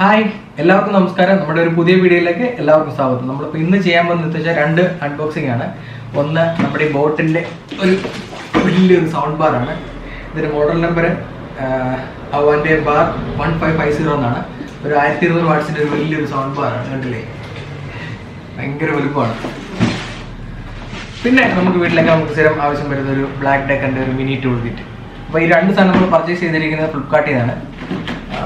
Hi, എല്ലാവർക്കും നമസ്കാരം. നമ്മുടെ ഒരു പുതിയ വീഡിയോയിലേക്ക് എല്ലാവർക്കും സ്വാഗതം. നമ്മളിപ്പോൾ ഇന്ന് ചെയ്യാൻ പോകുന്നത് വെച്ചാൽ രണ്ട് അൺബോക്സിംഗ് ആണ്. ഒന്ന് നമ്മുടെ ഈ ബോട്ടിൻ്റെ ഒരു വലിയൊരു സൗണ്ട് ബാർ ആണ്. ഇതിൻ്റെ മോഡൽ നമ്പർ Aavante Bar 1550 എന്നാണ്. ഒരു 1200 വാട്ട്സിൻ്റെ ഒരു വലിയൊരു സൗണ്ട് ബാർ ആണ്. കണ്ടില്ലേ, ഭയങ്കര വലുപ്പമാണ്. പിന്നെ നമുക്ക് വീട്ടിലേക്ക് നമുക്ക് സ്ഥിരം ആവശ്യം വരുന്ന ഒരു ബ്ലാക്ക് ഡെക്കറിൻ്റെ ഒരു മിനി ടൂൾ കിറ്റ്. അപ്പോൾ ഈ രണ്ട് സാധനം നമ്മൾ പർച്ചേസ് ചെയ്തിരിക്കുന്നത് ഫ്ലിപ്കാർട്ടിൽ നിന്നാണ്.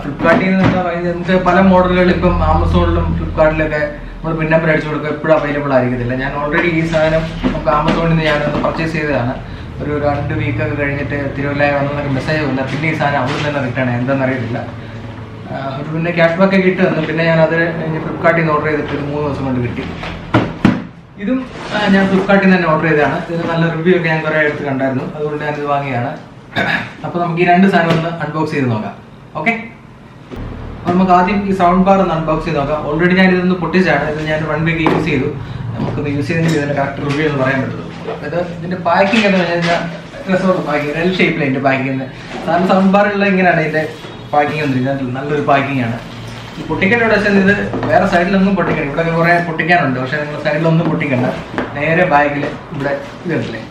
ഫ്ലിപ്കാർട്ടിൽ നിന്ന് നമുക്ക് പല മോഡലുകളിൽ ഇപ്പം ആമസോണിലും ഫ്ലിപ്കാർട്ടിലൊക്കെ നമ്മൾ പിൻ നമ്പർ അടിച്ചു കൊടുക്കുക എപ്പോഴും അവൈലബിൾ ആയിരിക്കത്തില്ല. ഞാൻ ഓൾറെഡി ഈ സാധനം നമുക്ക് ആമസോണിൽ നിന്ന് ഞാനൊന്ന് പർച്ചേസ് ചെയ്തതാണ്. ഒരു 2 വീക്കൊക്കെ കഴിഞ്ഞിട്ട് തിരുവല്ലായി വന്നൊക്കെ മെസ്സേജ് വന്നില്ല. പിന്നെ ഈ സാധനം അവിടെ തന്നെ റിട്ടേൺ എന്താണെന്ന് അറിയത്തില്ല. ഒരു പിന്നെ ക്യാഷ് ബാക്ക് കിട്ടി വന്നു. പിന്നെ ഞാനത് ഫ്ലിപ്കാർട്ടിൽ നിന്ന് ഓർഡർ ചെയ്തിട്ട് 3 ദിവസം കൊണ്ട് കിട്ടി. ഇതും ഞാൻ ഫ്ലിപ്കാർട്ടിൽ നിന്ന് തന്നെ ഓർഡർ ചെയ്തതാണ്. ഇതിന് നല്ല റിവ്യൂ ഒക്കെ ഞാൻ കുറേ എടുത്ത് കണ്ടായിരുന്നു, അതുകൊണ്ട് ഞാനിത് വാങ്ങിയാണ്. അപ്പോൾ നമുക്ക് ഈ രണ്ട് സാധനം ഒന്ന് അൺബോക്സ് ചെയ്ത് നോക്കാം. ഓക്കെ, നമുക്ക് ആദ്യം ഈ സൗണ്ട് ബാർ ഒന്ന് അൺബോക്സ് ചെയ്ത് നോക്കാം. ഓൾറെഡി ഞാൻ ഇതൊന്ന് പൊട്ടിച്ചാണ്. ഇത് ഞാൻ 1 വീക്ക് യൂസ് ചെയ്തു. നമുക്കൊന്ന് യൂസ് ചെയ്തെങ്കിൽ ഇതിൻ്റെ കറക്റ്റ് റിവ്യൂ എന്ന് പറയാൻ പറ്റുള്ളൂ. അപ്പോൾ ഇത് ഇതിൻ്റെ പാക്കിംഗ് എന്ന് പറഞ്ഞാൽ രസമുള്ള പാക്കിംഗ്, എൽ ഷേപ്പിൽ അതിൻ്റെ പാക്കിംഗ്. സാധാരണ സൗണ്ട് ബാറുള്ള ഇങ്ങനെയാണ് ഇതിൻ്റെ പാക്കിംഗ് വന്നിരിക്കുന്നത്. നല്ലൊരു പാക്കിംഗ് ആണ്. ഈ പൊട്ടിക്കേണ്ട ഇവിടെ വെച്ചാൽ ഇത് വേറെ സൈഡിലൊന്നും പൊട്ടിക്കണം. ഇവിടെ കുറേ പൊട്ടിക്കാനുണ്ട്, പക്ഷേ നിങ്ങൾ സൈഡിലൊന്നും പൊട്ടിക്കണ്ട. നേരെ ബാഗിൽ ഇവിടെ ഇതല്ലേ,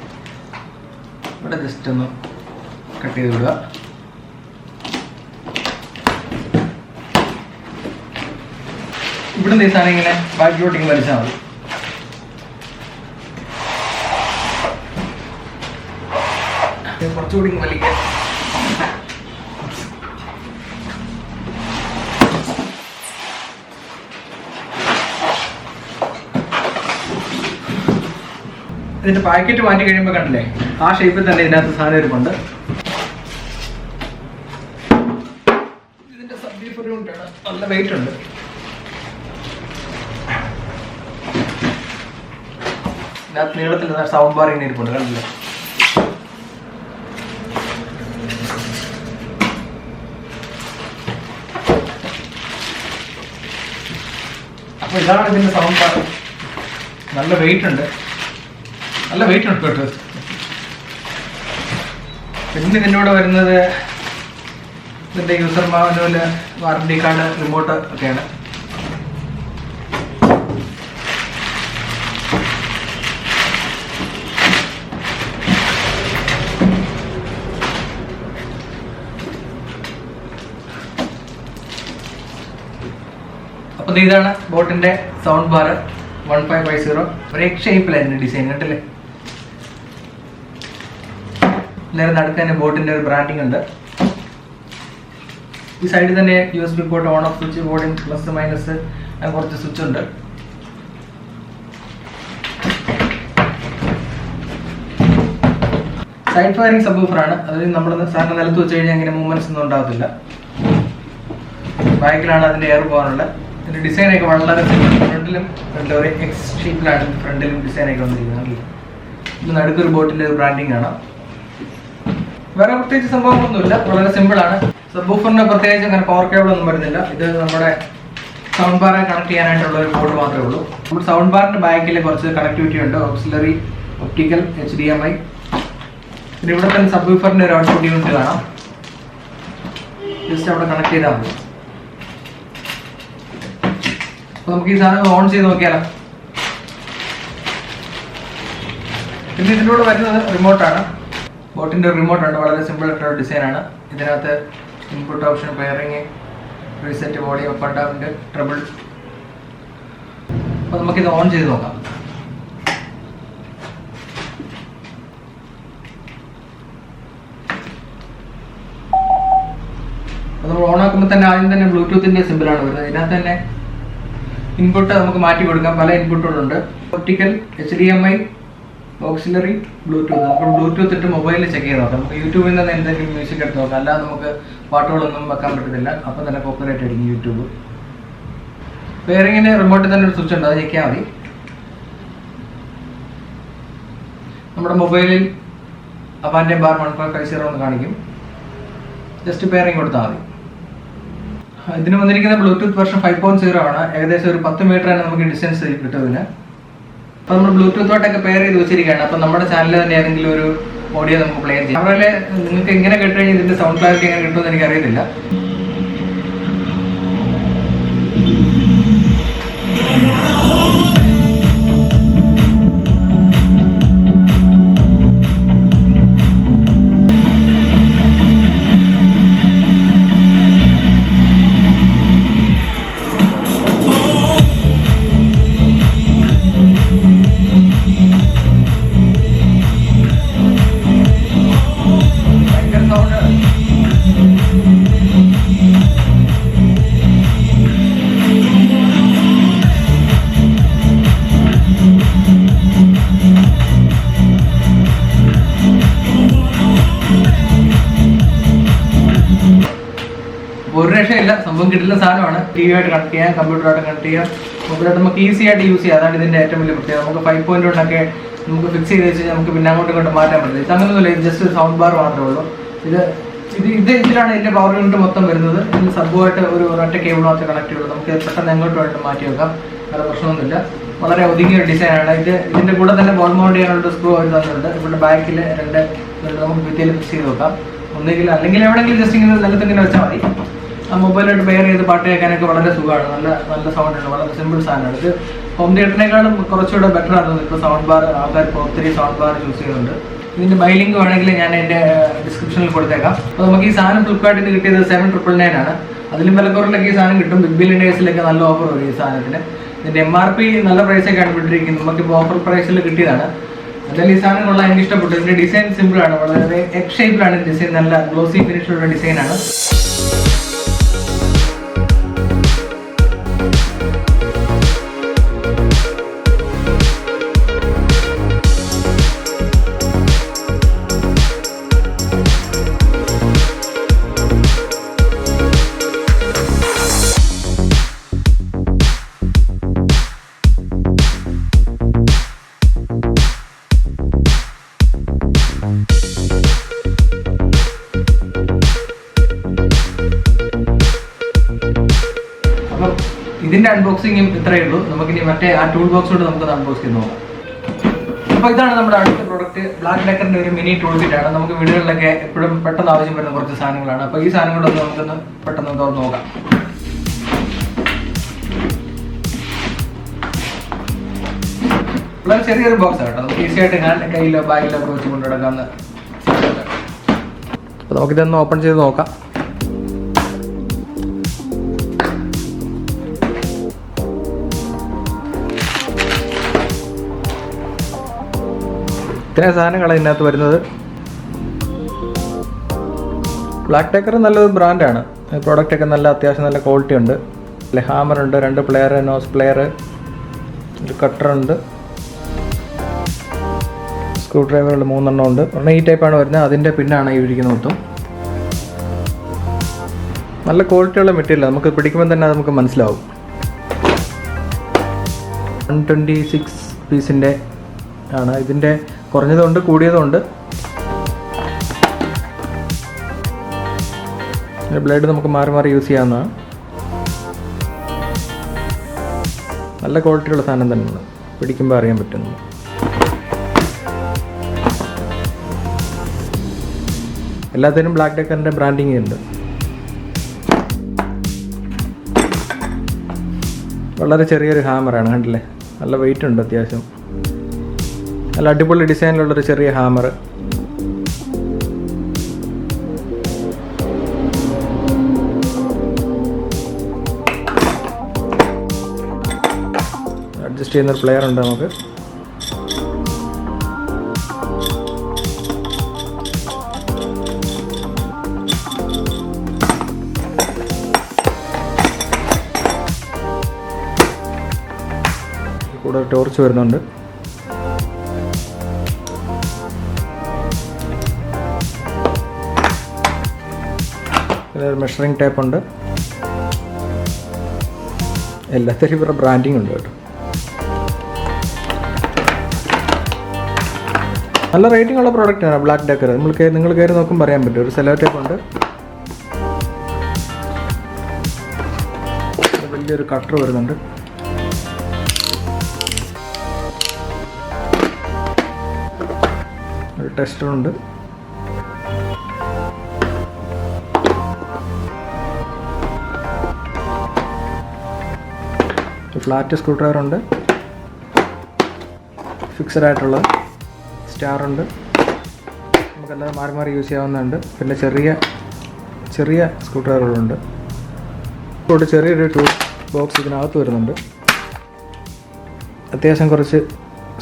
ഇവിടെ ജസ്റ്റ് ഒന്ന് കട്ട് ചെയ്ത് വിടുക. ഇവിടുന്ന് ഈ സാധനം ഇങ്ങനെ ബാക്കിലോട്ടിങ് വലിച്ചാൽ മതി. കുറച്ചുകൂടി വലിക്കാം. ഇതിന്റെ പാക്കറ്റ് മാറ്റി കഴിയുമ്പോൾ കണ്ടില്ലേ, ആ ഷേപ്പിൽ തന്നെ ഇതിനകത്ത് സാധനം ഇരിപ്പുണ്ട്. ഇതിന്റെ സബ്ബീഫർ കൊണ്ടാണ്, നല്ല വെയിറ്റ് ഉണ്ട്. ഇതിനകത്ത് നീളത്തിൽ സൗണ്ട് ബാർ ഇങ്ങനെ ഇരിപ്പുണ്ട്, കണ്ടില്ലേ. അപ്പോൾ ഇതാണ് ഇതിന്റെ സൗണ്ട് ബാർ. നല്ല വെയിറ്റ് ഉണ്ട്, നല്ല വെയിറ്റ് ഉണ്ട് കേട്ടോ. പിന്നെ ഇതിനോട് വരുന്നത് ഇതിൻ്റെ user manual, warranty card, remote ഒക്കെയാണ്. അപ്പോൾ ഇതാണ് ബോട്ടിൻ്റെ സൗണ്ട് ബാർ 1550. ഒരു എഗ് ഷേപ്പിലായിരുന്നു ഡിസൈൻ, കണ്ടില്ലേ. എല്ലാവരും നടുക്ക് തന്നെ ബോട്ടിൻ്റെ ഒരു ബ്രാൻഡിങ് ഉണ്ട്. ഈ സൈഡിൽ തന്നെ USB port, on off switch, ബോർഡിൻ പ്ലസ് മൈനസ്, അങ്ങനെ കുറച്ച് സ്വിച്ച് ഉണ്ട്. സൈഡ് ഫയറിംഗ് സബ്വൂഫറാണ്. അത് നമ്മൾ സാറിന് നിലത്ത് വെച്ച് കഴിഞ്ഞാൽ അങ്ങനെ മൂവ്മെന്റ്സ് ഒന്നും ഉണ്ടാകത്തില്ല. ബാക്കിലാണ് അതിൻ്റെ എയർ പോകാനുള്ളത്. ഇതിൻ്റെ ഡിസൈനൊക്കെ വളരെ ഫ്രണ്ടിലും ഒരു എക്സ് ഷേപ്പിലാണ് ഫ്രണ്ടിലും ഡിസൈനൊക്കെ വന്നിരിക്കുന്നത്. ഇത് നടുക്കൊരു ബോട്ടിൻ്റെ ഒരു ബ്രാൻഡിങ് ആണ്. വേറെ പ്രത്യേകിച്ച് സംഭവങ്ങളൊന്നുമില്ല, വളരെ സിമ്പിളാണ്. സബ്വൂഫറിന് പ്രത്യേകിച്ച് അങ്ങനെ പവർ കേബിൾ ഒന്നും വരുന്നില്ല. ഇത് നമ്മുടെ സൗണ്ട് ബാറെ കണക്ട് ചെയ്യാനായിട്ടുള്ള ഒരു ബോർഡ് മാത്രമേ ഉള്ളൂ. നമ്മുടെ സൗണ്ട് ബാറിൻ്റെ ബാക്കിൽ കുറച്ച് കണക്ടിവിറ്റി ഉണ്ട്, ഓക്സിലറി, ഒപ്റ്റിക്കൽ, HDMI. പിന്നെ ഇവിടെ തന്നെ സബ്വൂഫറിൻ്റെ ഒരു ഔട്ട്പുട്ട് യൂണിറ്റ് കാണാം. ജസ്റ്റ് അവിടെ കണക്ട് ചെയ്താൽ മതി. അപ്പോൾ നമുക്ക് ഈ സാധനം ഓൺ ചെയ്ത് നോക്കിയാലോ. പിന്നെ ഇതിൻ്റെ കൂടെ വരുന്നത് റിമോട്ടാണ്. ബോട്ടിൻ്റെ ഒരു റിമോട്ടുണ്ട്, വളരെ സിമ്പിൾ ആയിട്ടുള്ള ഡിസൈനാണ്. ഇതിനകത്ത് input option, pairing, reset, volume, up and down, trouble. അപ്പോൾ നമുക്കിത് ഓൺ ചെയ്ത് നോക്കാം. അപ്പോൾ നമ്മൾ ഓൺ ആക്കുമ്പോൾ തന്നെ ആദ്യം തന്നെ ബ്ലൂടൂത്തിൻ്റെ സിമ്പിളാണ് വരുന്നത്. ഇതിനകത്ത് തന്നെ ഇൻപുട്ട് നമുക്ക് മാറ്റി കൊടുക്കാം. പല ഇൻപുട്ടുകളുണ്ട്, ഒപ്റ്റിക്കൽ, HDMI, ഓക്സിലറി, ബ്ലൂടൂത്ത്. നമുക്ക് ബ്ലൂടൂത്ത് ഇട്ട് മൊബൈലിൽ ചെക്ക് ചെയ്ത് നോക്കാം. നമുക്ക് യൂട്യൂബിൽ നിന്ന് എന്തെങ്കിലും മ്യൂസിക് എടുത്ത് നോക്കാം. അല്ലാതെ നമുക്ക് പാട്ടുകളൊന്നും വെക്കാൻ പറ്റത്തില്ല, അപ്പം തന്നെ കോപ്പിറൈറ്റ് ആയിരിക്കും യൂട്യൂബ്. പെയറിങ്ങിന് റിമോട്ടിൽ തന്നെ ഒരു സ്വിച്ച് ഉണ്ട്, അത് ഞെക്കിയാൽ മതി. നമ്മുടെ മൊബൈലിൽ Aavante Bar 1550 എന്ന് കാണിക്കും. ജസ്റ്റ് പെയറിങ് കൊടുത്താൽ മതി. ഇതിന് വന്നിരിക്കുന്ന ബ്ലൂടൂത്ത് വെർഷൻ 5.0 ആണ്. ഏകദേശം ഒരു 10 മീറ്റർ തന്നെ നമുക്ക് ഡിസ്റ്റൻസ് കിട്ടും ഇതിന്. അപ്പോൾ നമ്മൾ ബ്ലൂടൂത്തോട്ടൊക്കെ പെയർ ചെയ്ത് വെച്ചിരിക്കുകയാണ്. അപ്പോൾ നമ്മുടെ ചാനലിൽ തന്നെ ഏതെങ്കിലും ഒരു ഓഡിയോ നമുക്ക് പ്ലേ ചെയ്യാം. അതുപോലെ നിങ്ങൾക്ക് എങ്ങനെ കേട്ടുകഴിഞ്ഞാൽ ഇതിൻ്റെ സൗണ്ട് ക്ലാരിറ്റി എങ്ങനെ കിട്ടുമെന്ന് എനിക്കറിയത്തില്ല. സംഭവം കിട്ടുന്ന സാധനമാണ്. TV ആയിട്ട് കണക്ട് ചെയ്യാം, കമ്പ്യൂട്ടറായിട്ട് കണക്ട് ചെയ്യാം, മൊബൈലായിട്ട് നമുക്ക് ഈസി ആയിട്ട് യൂസ് ചെയ്യാം. അതാണ് ഇതിൻ്റെ ഏറ്റവും വലിയ പ്രത്യേകത. നമുക്ക് 5.1 നമുക്ക് ഫിക്സ് ചെയ്ത് വെച്ച് നമുക്ക് പിന്നെ അങ്ങോട്ട് മാറ്റാൻ പറ്റില്ല. ഇത് അങ്ങനെയൊന്നുമില്ല, ഇത് ജസ്റ്റ് ഒരു സൗണ്ട് ബാർ മാത്രമേ ഉള്ളൂ. ഇതിലാണ് ഇതിൻ്റെ പവർ യൂണിറ്റ് മൊത്തം വരുന്നത്. ഇതിന് സബ്ബുമായിട്ട് ഒരു ഒരൊറ്റ കേബിൾ മാത്രമേ കണക്ട് ചെയ്യുള്ളൂ. നമുക്ക് പെട്ടെന്ന് എങ്ങോട്ട് വേണ്ടി മാറ്റി വെക്കാം, വേറെ പ്രശ്നമൊന്നുമില്ല. വളരെ ഒതുങ്ങിയ ഒരു ഡിസൈനാണ്. ഇതിൻ്റെ കൂടെ തന്നെ ബോൾ മൗണ്ട് ചെയ്യാനുള്ള സ്ക്രൂ അവർ തന്നിട്ടുണ്ട്. ഇവിടെ ബാക്കിൽ രണ്ട് നമുക്ക് ഭിത്തിയിൽ ഫിക്സ് ചെയ്ത് വെക്കാം. ഒന്നുകിൽ അല്ലെങ്കിൽ എവിടെയെങ്കിലും ജസ്റ്റ് ഇങ്ങനെ നിലത്തിങ്ങനെ വെച്ചാൽ മതി. ആ മൊബൈലായിട്ട് പെയർ ചെയ്ത് പാട്ട് കേൾക്കാനൊക്കെ വളരെ സുഖമാണ്. നല്ല സൗണ്ട് ഉണ്ട്. വളരെ സിമ്പിൾ സാധനമാണ്. ഇത് ഹോം തിയേറ്ററിനേക്കാളും കുറച്ചുകൂടെ ബെറ്റർ ആണ്. ഇപ്പോൾ സൗണ്ട് ബാർ ആൾക്കാർ ഒത്തിരി സൗണ്ട് ബാർ യൂസ് ചെയ്യുന്നുണ്ട്. ഇതിൻ്റെ ബൈ ലിങ്ക് വേണമെങ്കിൽ ഞാൻ എൻ്റെ ഡിസ്ക്രിപ്ഷനിൽ കൊടുത്തേക്കാം. അപ്പോൾ നമുക്ക് ഈ സാധനം ഫ്ലിപ്കാർട്ടിൽ നിന്ന് കിട്ടിയത് 7,999 ആണ്. അതിലും വിലക്കുറവിലൊക്കെ ഈ സാധനം കിട്ടും. ബിഗ് ബില്യൺ ഡേയ്സിലൊക്കെ നല്ല ഓഫർ വരും ഈ സാധനത്തിന്. ഇതിൻ്റെ MRP നല്ല പ്രൈസൊക്കെയാണ് വിട്ടിരിക്കുന്നത്. നമുക്കിപ്പോൾ ഓഫർ പ്രൈസിൽ കിട്ടിയതാണ്. എന്തായാലും ഈ സാധനം കൊള്ളാൻ എനിക്ക് ഇഷ്ടപ്പെട്ടു. ഇതിൻ്റെ ഡിസൈൻ സിമ്പിളാണ്. വളരെ എഗ് ഷേപ്പിലാണ് ഡിസൈൻ. നല്ല ഗ്ലോസി ഫിനിഷിലുള്ള ഡിസൈനാണ്. ഇതിന്റെ അൺബോക്സിംഗും ഇത്രയേ ഉള്ളൂ. നമുക്കിനി മറ്റേ ആ ടൂൾ ബോക്സോട് നമുക്ക് അൺബോക്സ് ചെയ്ത് നോക്കാം. അപ്പോൾ ഇതാണ് നമ്മുടെ അടുത്ത പ്രോഡക്റ്റ്. ബ്ലാക്ക് ഡെക്കറിന്റെ ഒരു മിനി ടൂൾ കിറ്റാണ്. നമുക്ക് വീടുകളിലൊക്കെ എപ്പോഴും പെട്ടെന്ന് ആവശ്യം വരുന്ന കുറച്ച് സാധനങ്ങളാണ്. അപ്പോൾ ഈ സാധനങ്ങളൊന്ന് നമുക്കൊന്ന് പെട്ടെന്ന് തുറന്ന് നോക്കാം. വളരെ ചെറിയൊരു ബോക്സ് ആണ് കേട്ടോ. നമുക്ക് ഈസി ആയിട്ട് ഞാൻ കയ്യിലോ ബാഗിലോ ഒക്കെ വെച്ച് കൊണ്ടുനടക്കാവുന്ന. അപ്പോൾ നമുക്കിതൊന്ന് ഓപ്പൺ ചെയ്ത് നോക്കാം. ഇത്രയും സാധനങ്ങളാണ് ഇതിനകത്ത് വരുന്നത്. ബ്ലാക്ക് ഡെക്കർ നല്ലൊരു ബ്രാൻഡാണ്. പ്രോഡക്റ്റൊക്കെ നല്ല അത്യാവശ്യം നല്ല ക്വാളിറ്റി ഉണ്ട്. ഹാമർ ഉണ്ട്, 2 പ്ലെയർ, നോസ് പ്ലെയർ, ഒരു കട്ടറുണ്ട്, സ്ക്രൂ ഡ്രൈവറുകൾ 3 എണ്ണം ഉണ്ട്. ഒരെണ്ണം ഈ ടൈപ്പാണ് വരുന്നത്. അതിൻ്റെ പിന്നാണ് ഈ ഇരിക്കുന്ന മൊത്തം. നല്ല ക്വാളിറ്റിയുള്ള മെറ്റീരിയൽ. നമുക്ക് പിടിക്കുമ്പോൾ തന്നെ നമുക്ക് മനസ്സിലാവും. 126 പീസിൻ്റെ ആണ്. ഇതിൻ്റെ കുറഞ്ഞതുണ്ട്, കൂടിയതുണ്ട്. ബ്ലേഡ് നമുക്ക് മാറി മാറി യൂസ് ചെയ്യാവുന്നതാണ്. നല്ല ക്വാളിറ്റിയുള്ള സാധനം തന്നെയാണ്. പിടിക്കുമ്പോൾ അറിയാൻ പറ്റുന്നു. എല്ലാത്തിനും ബ്ലാക്ക് ഡെക്കറിൻ്റെ ബ്രാൻഡിങ് ഉണ്ട്. വളരെ ചെറിയൊരു ഹാമറാണ്, കണ്ടില്ലേ? നല്ല വെയിറ്റ് ഉണ്ട് അത്യാവശ്യം. നല്ല അടിപൊളി ഡിസൈനിലുള്ളൊരു ചെറിയ ഹാമർ. അഡ്ജസ്റ്റ് ചെയ്യുന്നൊരു പ്ലെയർ ഉണ്ട് നമുക്ക്. കൂടെ ടോർച്ച് വരുന്നുണ്ട്. മെഷറിംഗ് ടേപ്പ് ഉണ്ട്. എല്ലാത്തിനും ഇവരുടെ ബ്രാൻഡിങ് ഉണ്ട് കേട്ടോ. നല്ല റേറ്റിംഗ് ഉള്ള പ്രോഡക്റ്റാണ് ബ്ലാക്ക് ഡെക്കർ. നിങ്ങൾ കയറി നോക്കും പറയാൻ പറ്റും. ഒരു സെലോ ടേപ്പ് ഉണ്ട്. വലിയൊരു കട്ടർ വരുന്നുണ്ട്. ഒരു ടെസ്റ്ററുണ്ട്. ഫ്ലാറ്റ് സ്ക്രൂ ഡ്രൈവർ ഉണ്ട്. ഫിക്സഡ് ആയിട്ടുള്ള സ്റ്റാറുണ്ട്. നമുക്കെല്ലാം മാറി മാറി യൂസ് ചെയ്യാവുന്നതുണ്ട്. പിന്നെ ചെറിയ സ്ക്രൂ ഡ്രൈവറുകളുണ്ട്. ഇവിടെ ചെറിയൊരു ടൂൾ ബോക്സ് ഇതിനകത്ത് വരുന്നുണ്ട്. അത്യാവശ്യം കുറച്ച്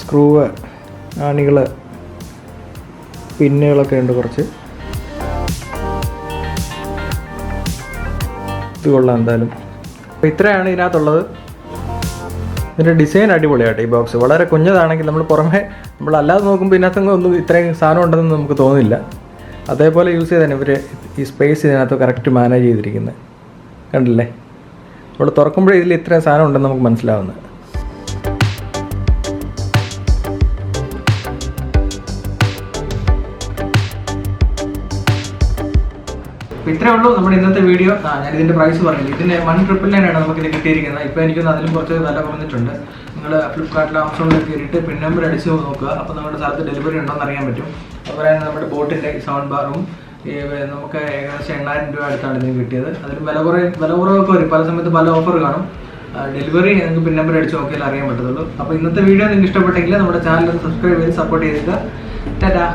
സ്ക്രൂവ്, ആണികൾ, പിന്നുകളൊക്കെ ഉണ്ട് കുറച്ച്. ഇത് കൊള്ളാം എന്തായാലും. അപ്പോൾ ഇത്രയാണ് ഇതിനകത്തുള്ളത്. ഇതിൻ്റെ ഡിസൈൻ അടിപൊളിയായിട്ട് ഈ ബോക്സ്. വളരെ കുഞ്ഞതാണെങ്കിൽ നമ്മൾ അല്ലാതെ നോക്കുമ്പോൾ ഇതിനകത്തൊന്നും ഇത്രയും സാധനം ഉണ്ടെന്ന് നമുക്ക് തോന്നില്ല. അതേപോലെ യൂസ് ചെയ്താണ് ഇവർ ഈ സ്പേസ് ഇതിനകത്ത് കറക്റ്റ് മാനേജ് ചെയ്തിരിക്കുന്നത്. കണ്ടില്ലേ? ഇവിടെ തുറക്കുമ്പോഴേ ഇതിൽ ഇത്രയും സാധനം ഉണ്ടെന്ന് നമുക്ക് മനസ്സിലാവുന്നത്. അപ്പോൾ ഇത്രയേ ഉള്ളൂ നമ്മുടെ ഇന്നത്തെ വീഡിയോ. ഞാൻ ഇതിൻ്റെ പ്രൈസ് പറഞ്ഞില്ല. ഇതിന് 1,999 ആണ് നമുക്കിത് കിട്ടിയിരിക്കുന്നത്. ഇപ്പോൾ എനിക്കൊന്ന് അതിലും കുറച്ച് വില കുറഞ്ഞിട്ടുണ്ട്. നിങ്ങൾ ഫ്ലിപ്കാർട്ടിൽ ആമസോണിൽ കയറിയിട്ട് പിൻ നമ്പർ അടിച്ച് നോക്കുക. അപ്പോൾ നമ്മുടെ സ്ഥലത്ത് ഡെലിവറി ഉണ്ടോയെന്ന് അറിയാൻ പറ്റും. അതുപോലെ തന്നെ നമ്മുടെ ബോട്ടിൻ്റെ സൗണ്ട് ബാറും നമുക്ക് ഏകദേശം 8,000 രൂപ അടുത്താണ് ഇതിന് കിട്ടിയത്. അതിന് വില കുറവൊക്കെ വരും. പല സമയത്ത് പല ഓഫർ കാണും. ഡെലിവറി നിങ്ങൾക്ക് പിൻ നമ്പർ അടിച്ച് നോക്കിയാൽ അറിയാൻ പറ്റത്തുള്ളൂ. അപ്പോൾ ഇന്നത്തെ വീഡിയോ നിങ്ങൾക്ക് ഇഷ്ടപ്പെട്ടെങ്കിൽ നമ്മുടെ ചാനൽ സബ്സ്ക്രൈബ് ചെയ്ത് സപ്പോർട്ട് ചെയ്തിട്ട് ടാറ്റാ.